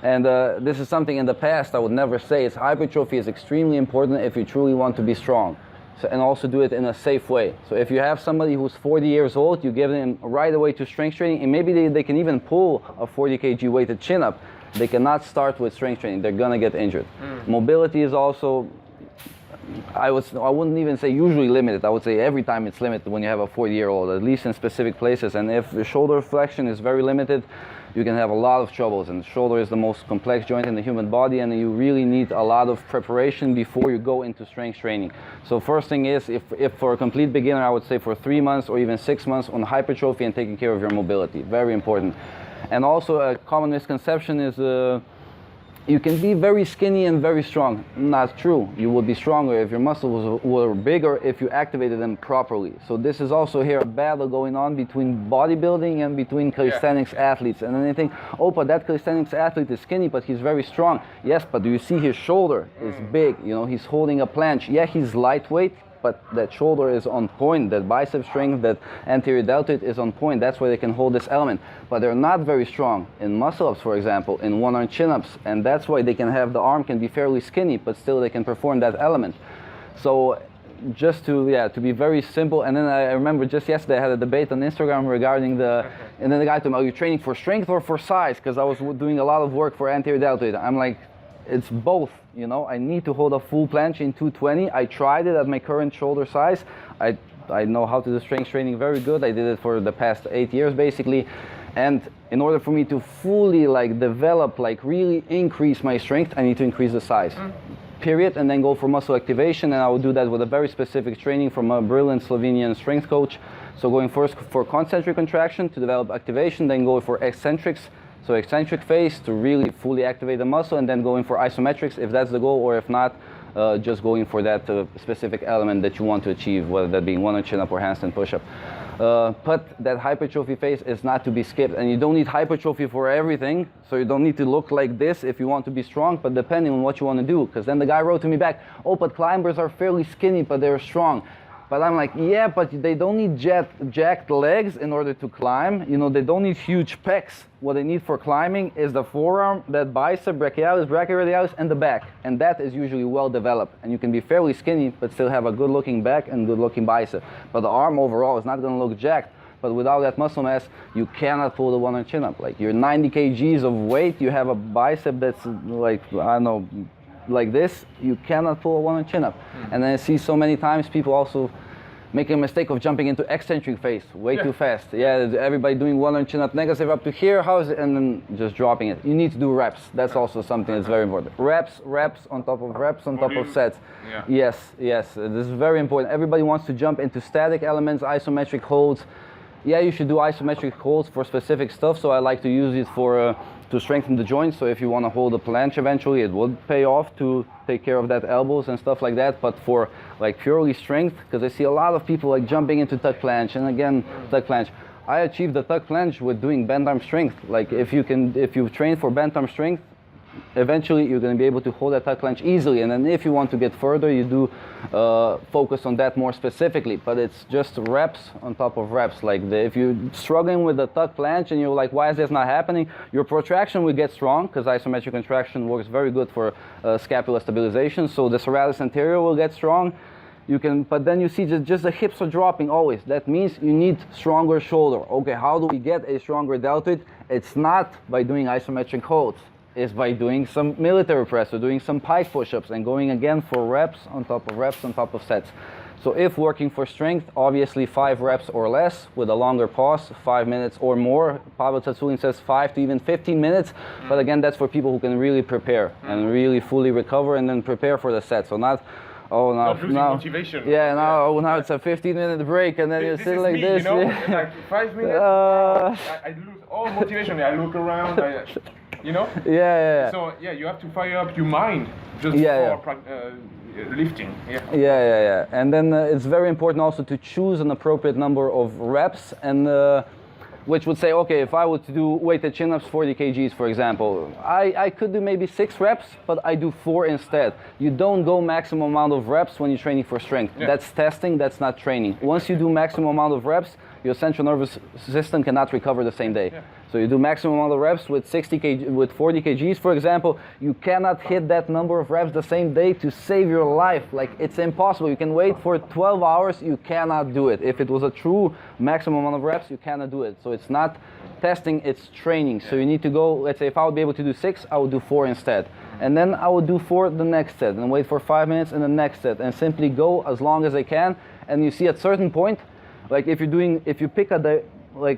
And this is something in the past I would never say. Hypertrophy is extremely important if you truly want to be strong. So, and also do it in a safe way. So if you have somebody who's 40 years old, you give them right away to strength training, and maybe they can even pull a 40 kg weighted chin up. They cannot start with strength training. They're gonna get injured. Mobility is also, I wouldn't even say usually limited. I would say every time it's limited when you have a 40-year-old, at least in specific places. And if the shoulder flexion is very limited, you can have a lot of troubles. And the shoulder is the most complex joint in the human body, and you really need a lot of preparation before you go into strength training. So first thing is, if for a complete beginner, I would say for 3 months or even 6 months on hypertrophy and taking care of your mobility. Very important. And also a common misconception is you can be very skinny and very strong. Not true. You would be stronger if your muscles were bigger if you activated them properly. So this is also here a battle going on between bodybuilding and between calisthenics athletes. And then they think, oh, but that calisthenics athlete is skinny, but he's very strong. Yes, but do you see his shoulder is big? You know, he's holding a planche. Yeah, he's lightweight, but that shoulder is on point, that bicep strength, that anterior deltoid is on point. That's why they can hold this element. But they're not very strong in muscle-ups, for example, in one-arm chin-ups, and that's why they can have, the arm can be fairly skinny, but still they can perform that element. So just to be very simple. And then I remember just yesterday I had a debate on Instagram regarding and then the guy told me, are you training for strength or for size? Because I was doing a lot of work for anterior deltoid. I'm like, it's both, you know. I need to hold a full planche in 220. I tried it at my current shoulder size. I know how to do strength training very good. I did it for the past 8 years basically. And in order for me to fully develop, really increase my strength, I need to increase the size. Period. And then go for muscle activation, and I will do that with a very specific training from a brilliant Slovenian strength coach. So going first for concentric contraction to develop activation, then going for eccentrics. So eccentric phase to really fully activate the muscle, and then going for isometrics if that's the goal, or if not, just going for that specific element that you want to achieve, whether that being one-arm chin-up or handstand push-up. But that hypertrophy phase is not to be skipped, and you don't need hypertrophy for everything, so you don't need to look like this if you want to be strong, but depending on what you want to do. Because then the guy wrote to me back, oh, but climbers are fairly skinny, but they're strong. But I'm like, yeah, but they don't need jacked legs in order to climb. You know, they don't need huge pecs. What they need for climbing is the forearm, that bicep, brachialis, brachioradialis, and the back. And that is usually well developed. And you can be fairly skinny, but still have a good looking back and good looking bicep. But the arm overall is not gonna look jacked. But without that muscle mass, you cannot pull the one-arm chin-up. Like, you're 90 kgs of weight, you have a bicep that's like, I don't know, like this, you cannot pull a one-arm chin-up. And then I see so many times people also making a mistake of jumping into eccentric phase way too fast. Yeah, everybody doing one-arm chin-up negative up to here, how is it? And then just dropping it. You need to do reps. That's also something that's very important. Reps on top of reps on top of sets. Yes, this is very important. Everybody wants to jump into static elements, isometric holds. Yeah, you should do isometric holds for specific stuff, so I like to use it for to strengthen the joints. So if you want to hold a planche eventually, it would pay off to take care of that elbows and stuff like that. But for like purely strength, because I see a lot of people like jumping into tuck planche, and again, tuck planche. I achieved the tuck planche with doing bent arm strength. Like if you train for bent arm strength, eventually you're going to be able to hold that tuck planche easily. And then if you want to get further, you do focus on that more specifically. But it's just reps on top of reps. Like if you're struggling with the tuck planche and you're like, why is this not happening? Your protraction will get strong, because isometric contraction works very good for scapular stabilization. So the serratus anterior will get strong. You can, but then you see just the hips are dropping always. That means you need stronger shoulder. Okay, how do we get a stronger deltoid? It's not by doing isometric holds. Is by doing some military press or doing some pike push-ups and going again for reps on top of sets. So if working for strength, obviously 5 reps or less with a longer pause, 5 minutes or more. Pavel Tsatsouline says 5 to even 15 minutes, but again, that's for people who can really prepare and really fully recover and then prepare for the set. So not, now motivation. Yeah, now it's a 15-minute break and then you sit like this. You know, like 5 minutes, I lose all motivation. I look around, you know? Yeah. So yeah, you have to fire up your mind just for lifting. Yeah. And then it's very important also to choose an appropriate number of reps, and which would say, okay, if I were to do weighted chin-ups 40 kgs, for example, I could do maybe 6 reps, but I do 4 instead. You don't go maximum amount of reps when you're training for strength. That's testing, that's not training. Once you do maximum amount of reps, your central nervous system cannot recover the same day. So you do maximum amount of reps with 40 kgs, for example, you cannot hit that number of reps the same day to save your life. Like, it's impossible. You can wait for 12 hours, you cannot do it. If it was a true maximum amount of reps, you cannot do it. So it's not testing, it's training. So you need to go, let's say if I would be able to do 6, I would do 4 instead. And then I would do 4 the next set, and wait for 5 minutes in the next set, and simply go as long as I can. And you see at certain point, like if you pick a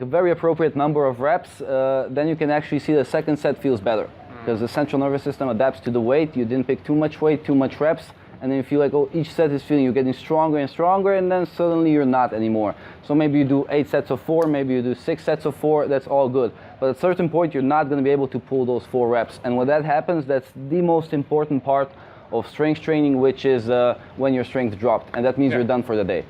very appropriate number of reps, then you can actually see the second set feels better, because the central nervous system adapts to the weight. You didn't pick too much weight, too much reps, and then you feel like, oh, each set is feeling you're getting stronger and stronger, and then suddenly you're not anymore. So maybe you do 8 sets of 4, maybe you do 6 sets of 4, that's all good. But at a certain point, you're not going to be able to pull those 4 reps. And when that happens, that's the most important part of strength training, which is when your strength dropped, and that means you're done for the day.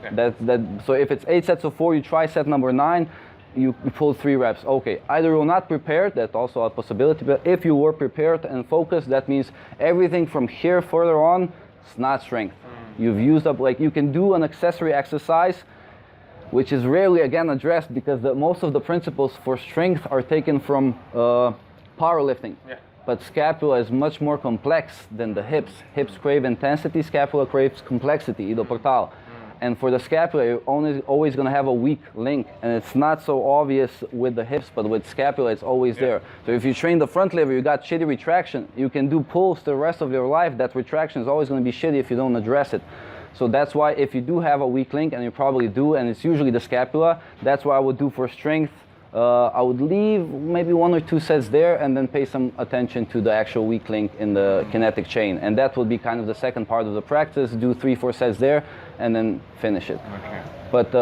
So if it's 8 sets of 4, you try set number 9, you pull 3 reps. Okay, either you're not prepared, that's also a possibility, but if you were prepared and focused, that means everything from here further on, it's not strength. You've used up, like you can do an accessory exercise, which is rarely again addressed, because most of the principles for strength are taken from powerlifting. But scapula is much more complex than the hips. Hips crave intensity, scapula craves complexity, idoportal. And for the scapula, you're always going to have a weak link. And it's not so obvious with the hips, but with scapula, it's always there. So if you train the front lever, you got shitty retraction, you can do pulls the rest of your life. That retraction is always going to be shitty if you don't address it. So that's why if you do have a weak link, and you probably do, and it's usually the scapula, that's what I would do for strength. I would leave maybe 1 or 2 sets there, and then pay some attention to the actual weak link in the kinetic chain. And that would be kind of the second part of the practice. Do 3-4 sets there, and then finish it. But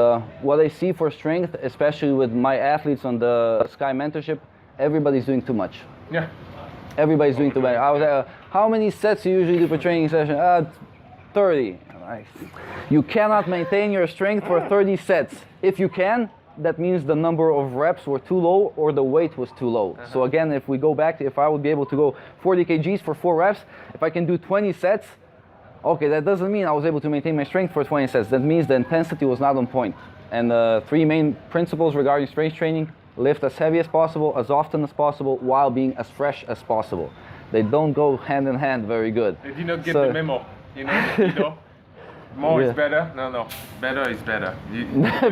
what I see for strength, especially with my athletes on the Sky mentorship, everybody's doing too much. Everybody's doing too much. I was how many sets you usually do per training session? 30. You cannot maintain your strength for 30 sets. If you can, that means the number of reps were too low, or the weight was too low. So again, if we go back to, if I would be able to go 40 kgs for 4 reps, if I can do 20 sets, Okay, that doesn't mean I was able to maintain my strength for 20 sets. That means the intensity was not on point. And three main principles regarding strength training: lift as heavy as possible, as often as possible, while being as fresh as possible. They don't go hand in hand very good. They did not get the memo, you know? More is better. No, better is better.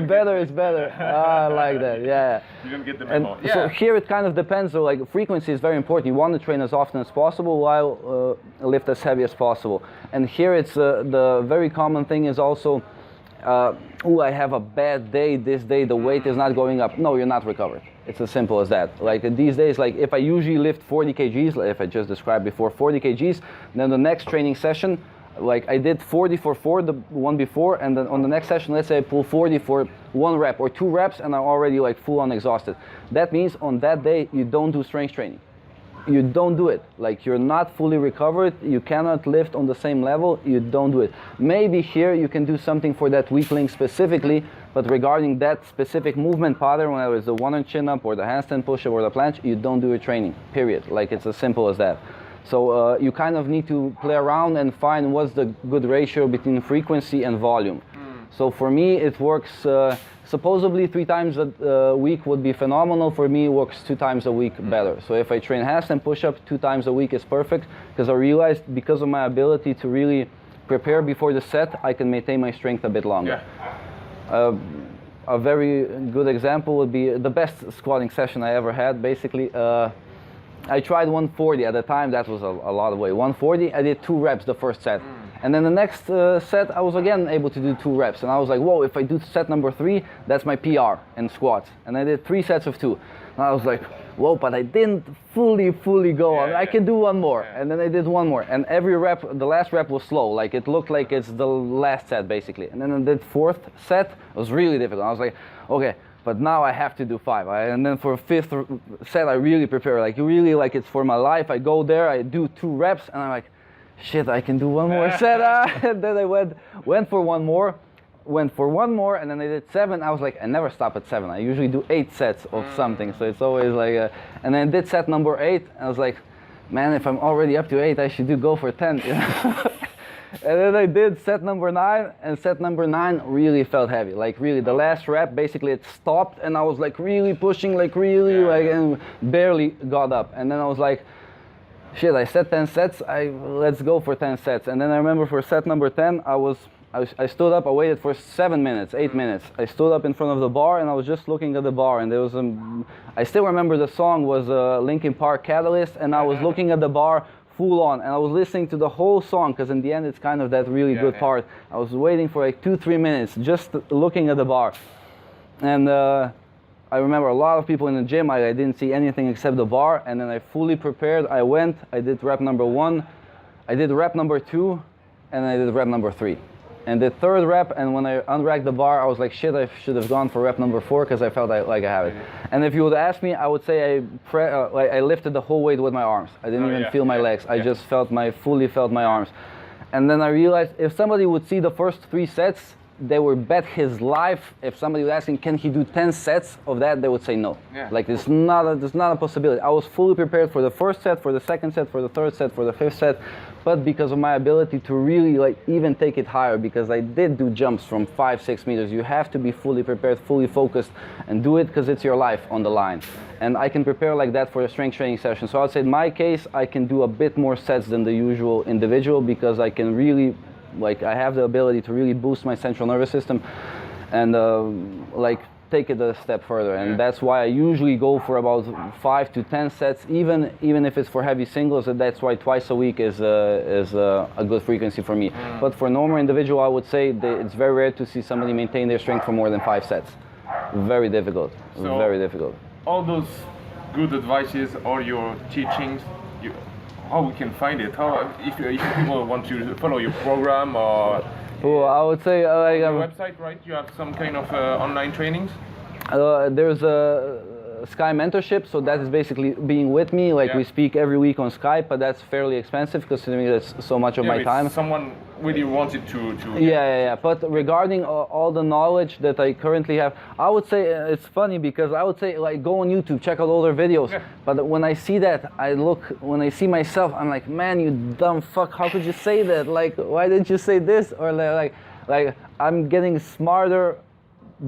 Better is better. I like that. Yeah. You don't get the memo. And so here it kind of depends. So like frequency is very important. You want to train as often as possible while lift as heavy as possible. And here it's the very common thing is also, I have a bad day this day. The weight is not going up. No, you're not recovered. It's as simple as that. Like these days, like if I usually lift 40 kgs, like if I just described before 40 kgs, then the next training session, like I did 40 for 4 the one before, and then on the next session, let's say I pull 40 for 1 rep or 2 reps, and I'm already like full on exhausted. That means on that day you don't do strength training. You don't do it. Like you're not fully recovered. You cannot lift on the same level. You don't do it. Maybe here you can do something for that weak link specifically, but regarding that specific movement pattern, whether it's the 1-arm chin-up or the handstand push-up or the planche, you don't do your training. Period. Like it's as simple as that. So you kind of need to play around and find what's the good ratio between frequency and volume. So for me, it works, supposedly 3 times a week would be phenomenal. For me, it works 2 times a week better. So if I train handstand push-up 2 times a week is perfect, because I realized because of my ability to really prepare before the set, I can maintain my strength a bit longer. Yeah. A very good example would be the best squatting session I ever had, basically. I tried 140 at the time. That was a lot of weight. 140, I did 2 reps the first set. And then the next set, I was again able to do 2 reps. And I was like, whoa, if I do set number 3, that's my PR in squats. And I did 3 sets of 2. And I was like, whoa, but I didn't fully go on. I can do 1 more. And then I did 1 more. And every rep, the last rep was slow. Like it looked like it's the last set, basically. And then I did 4th set. It was really difficult. I was like, okay, but now I have to do 5. And then for 5th set, I really prepare. Like really, like it's for my life. I go there, I do 2 reps, and I'm like, shit, I can do 1 more set. And then I went for 1 more, and then I did 7. I was like, I never stop at 7. I usually do 8 sets of something. So it's always like, and then I did set number 8. And I was like, man, if I'm already up to 8, I should go for 10. You know? And then I did set number 9, and set number 9 really felt heavy. Like really, the last rep, basically it stopped, and I was like really pushing, like really, like, and barely got up. And then I was like, shit, I set 10 sets, let's go for 10 sets. And then I remember for set number 10, I stood up, I waited for 7 minutes, 8 minutes. I stood up in front of the bar, and I was just looking at the bar, and there was I still remember the song was Linkin Park Catalyst, and I was looking at the bar full on, and I was listening to the whole song, because in the end it's kind of that really good part. I was waiting for like 2-3 minutes just looking at the bar. And I remember a lot of people in the gym, I didn't see anything except the bar, and then I fully prepared. I went, I did rep number 1, I did rep number 2, and I did rep number 3. And the 3rd rep, and when I unracked the bar, I was like, shit, I should have gone for rep number 4, because I felt like I have it. And if you would ask me, I would say I lifted the whole weight with my arms. I didn't even feel my legs. I just fully felt my arms. And then I realized if somebody would see the first 3 sets, they would bet his life. If somebody was asking, can he do 10 sets of that, they would say no. Like there's not a possibility. I was fully prepared for the first set, for the second set, for the 3rd set, for the 5th set. But because of my ability to really like even take it higher, because I did do jumps from 5-6 meters, you have to be fully prepared, fully focused, and do it because it's your life on the line. And I can prepare like that for a strength training session. So I'd say in my case, I can do a bit more sets than the usual individual, because I can really, like I have the ability to really boost my central nervous system and like take it a step further. And that's why I usually go for about 5 to 10 sets, even if it's for heavy singles. And that's why twice a week is a good frequency for me. But for normal individual, I would say it's very rare to see somebody maintain their strength for more than 5 sets. Very difficult. So very difficult. All those good advices, all your teachings, how we can find it? How if people want to follow your program or? Well, I would say like on your website, right? You have some kind of online trainings. There's Sky mentorship, so that is basically being with me. Like we speak every week on Skype, but that's fairly expensive considering that's so much of my time. Someone really wanted to. Yeah. But regarding all the knowledge that I currently have, I would say it's funny because I would say like go on YouTube, check out older videos. Yeah. But when I see that, when I see myself, I'm like, man, you dumb fuck! How could you say that? Like, why didn't you say this? Or like I'm getting smarter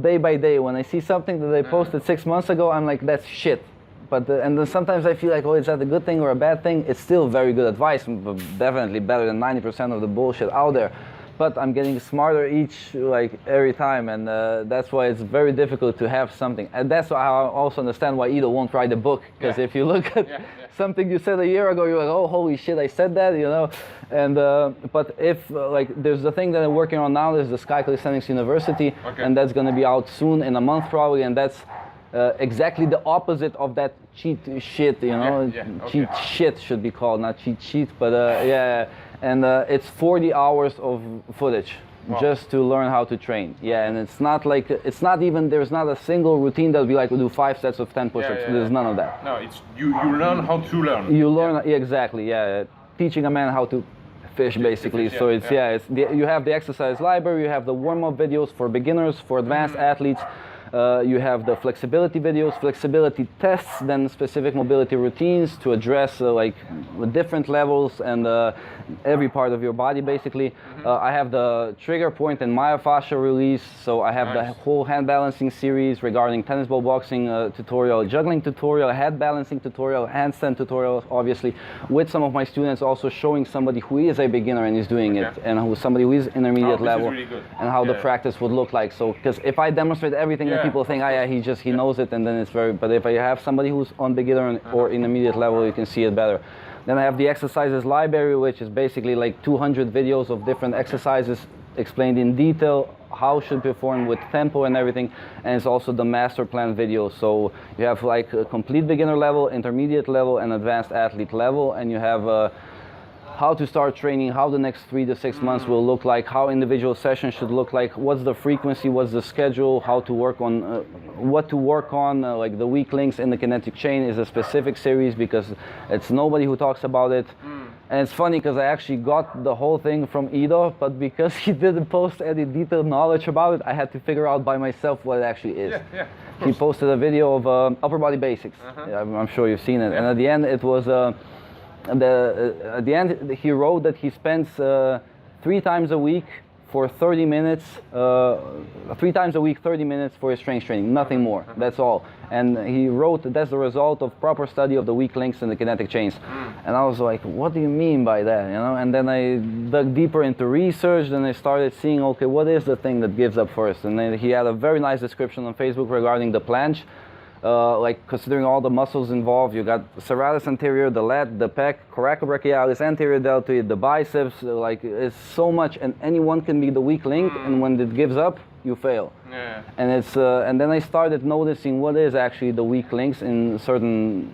day by day. When I see something that I posted 6 months ago, I'm like, that's shit. But and then sometimes I feel like, oh, is that a good thing or a bad thing? It's still very good advice, but definitely better than 90% of the bullshit out there. But I'm getting smarter every time, and that's why it's very difficult to have something. And that's why I also understand why Ido won't write a book, because if you look at something you said a year ago, you're like, oh, holy shit, I said that, you know. And but if there's the thing that I'm working on now is the Sky Calisthenics University, and that's going to be out soon in a month probably, and that's exactly the opposite of that cheat shit, you know. Cheat shit should be called, not cheat sheet, but and it's 40 hours of footage just to learn how to train. And it's not even, there's not a single routine that'll be like, we'll do 5 sets of 10 push-ups. There's none of that. No, it's you learn how to learn. You learn, exactly, teaching a man how to fish, basically. So it's you have the exercise library, you have the warm-up videos for beginners, for advanced athletes. You have the flexibility videos, flexibility tests, then specific mobility routines to address different levels and every part of your body, basically. I have the trigger point and myofascia release, so I have the whole hand balancing series regarding tennis ball boxing tutorial, juggling tutorial, head balancing tutorial, handstand tutorial, obviously, with some of my students also showing somebody who is a beginner and is doing it, and somebody who is intermediate level, really and how the practice would look like. So, because if I demonstrate everything that people think, he knows it, and then it's very, but if I have somebody who's on beginner or intermediate level, you can see it better. Then I have the exercises library, which is basically like 200 videos of different exercises explained in detail, how should perform with tempo and everything, and it's also the master plan video. So you have like a complete beginner level, intermediate level, and advanced athlete level, and you have how to start training, how the next 3 to 6 months will look like, how individual sessions should look like, what's the frequency, what's the schedule, how to work on, what to work on, like the weak links in the kinetic chain is a specific series because it's nobody who talks about it. And it's funny because I actually got the whole thing from Ido, but because he didn't post any detailed knowledge about it, I had to figure out by myself what it actually is. He posted a video of upper body basics. I'm sure you've seen it. And at the end it was at the end, he wrote that he spends 3 times a week for 30 minutes, 3 times a week, 30 minutes for his strength training, nothing more, that's all. And he wrote that that's the result of proper study of the weak links in the kinetic chains. And I was like, what do you mean by that, you know? And then I dug deeper into research, then I started seeing, okay, what is the thing that gives up first? And then he had a very nice description on Facebook regarding the planche. Considering all the muscles involved, you got serratus anterior, the lat, the pec, coracobrachialis, anterior deltoid, the biceps, it's so much, and anyone can be the weak link, and when it gives up, you fail. And it's and then I started noticing what is actually the weak links in certain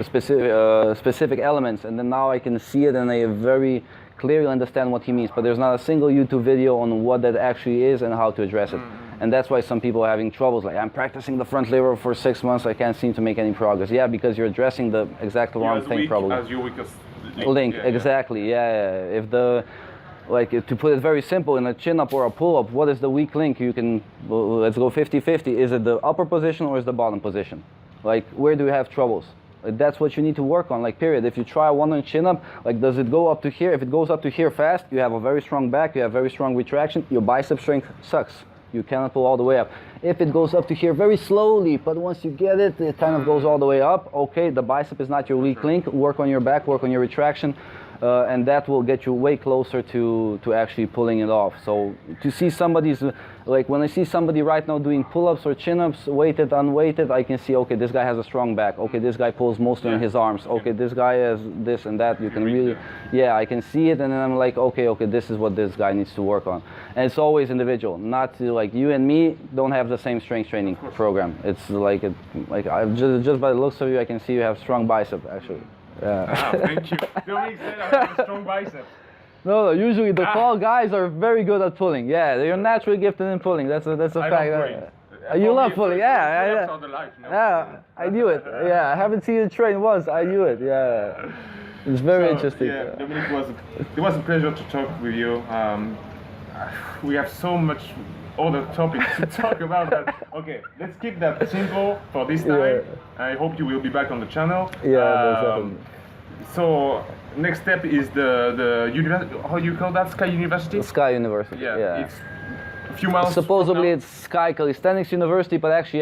specific elements, and then now I can see it and I very clearly understand what he means, but there's not a single YouTube video on what that actually is and how to address it. And that's why some people are having troubles, like I'm practicing the front lever for 6 months, I can't seem to make any progress. Yeah, because you're addressing the exact wrong thing probably. As your weakest link. Exactly, If to put it very simple, in a chin-up or a pull-up, what is the weak link? You can, let's go 50-50. Is it the upper position or is the bottom position? Like, where do you have troubles? That's what you need to work on, period. If you try one on chin-up, does it go up to here? If it goes up to here fast, you have a very strong back, you have very strong retraction, your bicep strength sucks. You cannot pull all the way up. If it goes up to here very slowly, but once you get it, it kind of goes all the way up. Okay, the bicep is not your weak link. Work on your back, work on your retraction, and that will get you way closer to actually pulling it off. So to see somebody's, when I see somebody right now doing pull-ups or chin-ups, weighted, unweighted, I can see, okay, this guy has a strong back. Okay, this guy pulls mostly on his arms. Okay, this guy has this and that. You can really, I can see it, and then I'm like, okay, this is what this guy needs to work on. And it's always individual. Not you and me don't have the same strength training program. It's just by the looks of you, I can see you have strong bicep actually. Thank you. Dominic said I have a strong bicep. No, usually the tall guys are very good at pulling. Yeah, they're naturally gifted in pulling. That's a fact. You love fully, yeah. On the life, no? Yeah, I knew it. Yeah, I haven't seen you train once. I knew it. Yeah, it's very interesting. Yeah, Dominic, it was a pleasure to talk with you. We have so much other topics to talk about, but okay, let's keep that simple for this time. Yeah. I hope you will be back on the channel. Yeah, so next step is the university. How do you call that? Sky University? Sky University. Yeah. It's a few months. Supposedly it's Sky Calisthenics University, but actually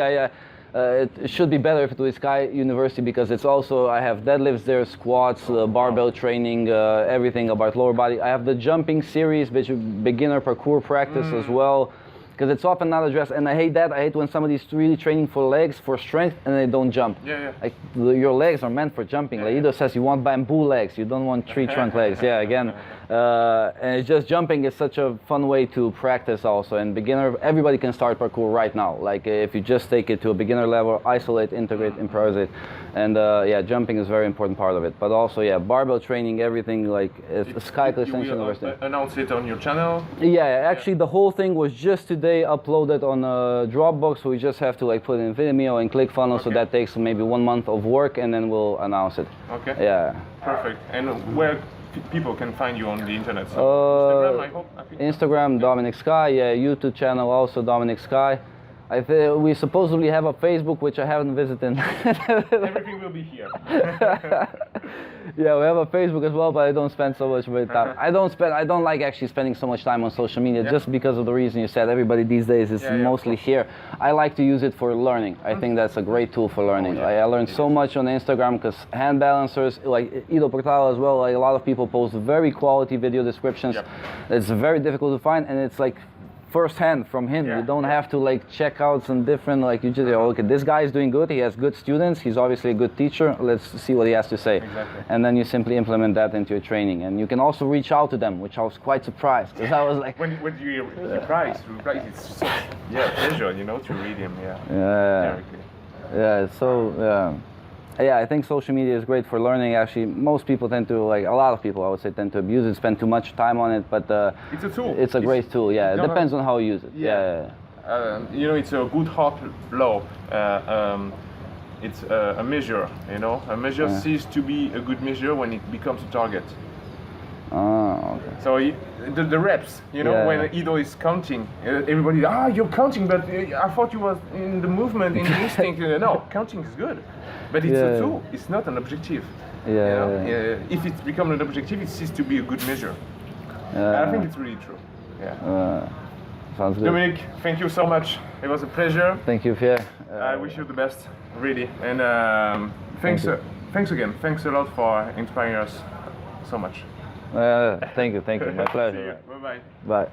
it should be better if it was Sky University because it's also, I have deadlifts there, squats, barbell training, everything about lower body. I have the jumping series, which is beginner parkour practice as well. Because it's often not addressed, and I hate that. I hate when somebody's really training for legs, for strength, and they don't jump. Yeah. Like your legs are meant for jumping. Like Ido says, you want bamboo legs, you don't want tree trunk legs. Yeah, again, and it's just jumping is such a fun way to practice also. And beginner, everybody can start parkour right now. Like if you just take it to a beginner level, isolate, integrate, improvise, and yeah, jumping is a very important part of it. But also, yeah, barbell training, everything like Sky Calisthenics University. Announce it on your channel. Yeah, actually, the whole thing was just today uploaded on Dropbox, so we just have to like put in Vimeo and ClickFunnels, so that takes maybe 1 month of work, and then we'll announce it. Okay. Yeah. Perfect. And where people can find you on the internet? So Instagram, I hope. Instagram, Dominik Sky. Yeah, YouTube channel also Dominik Sky. I think we supposedly have a Facebook, which I haven't visited. Everything will be here. Yeah, we have a Facebook as well, but I don't spend so much time. I don't like actually spending so much time on social media, just because of the reason you said. Everybody these days is mostly here. I like to use it for learning. I think that's a great tool for learning. I learned so much on Instagram because hand balancers, like Ido Portal as well, like a lot of people post very quality video descriptions. It's very difficult to find, and it's like first hand from him. You don't have to like check out some different, like you just, okay, this guy is doing good, he has good students, he's obviously a good teacher, let's see what he has to say. Exactly. And then you simply implement that into your training, and you can also reach out to them, which I was quite surprised, because I was like, when you reply, it's so, pleasure, you know, to read him. Yeah, I think social media is great for learning. Actually, most people tend to, like a lot of people, I would say, tend to abuse it, spend too much time on it. But it's a tool. It's a great tool. Yeah, it depends on how you use it. You know, it's a good heart law. It's a measure. You know, a measure ceases to be a good measure when it becomes a target. Oh, okay. So the reps, you know, when Ido is counting, everybody, you're counting, but I thought you was in the movement, in the instinct. No, counting is good, but it's a tool. It's not an objective. If it becomes an objective, it ceases to be a good measure. I think it's really true. Sounds good. Dominic, thank you so much. It was a pleasure. Thank you, Pierre. I wish you the best, really. And thanks again. Thanks a lot for inspiring us so much. Thank you. My pleasure. Bye-bye. Bye.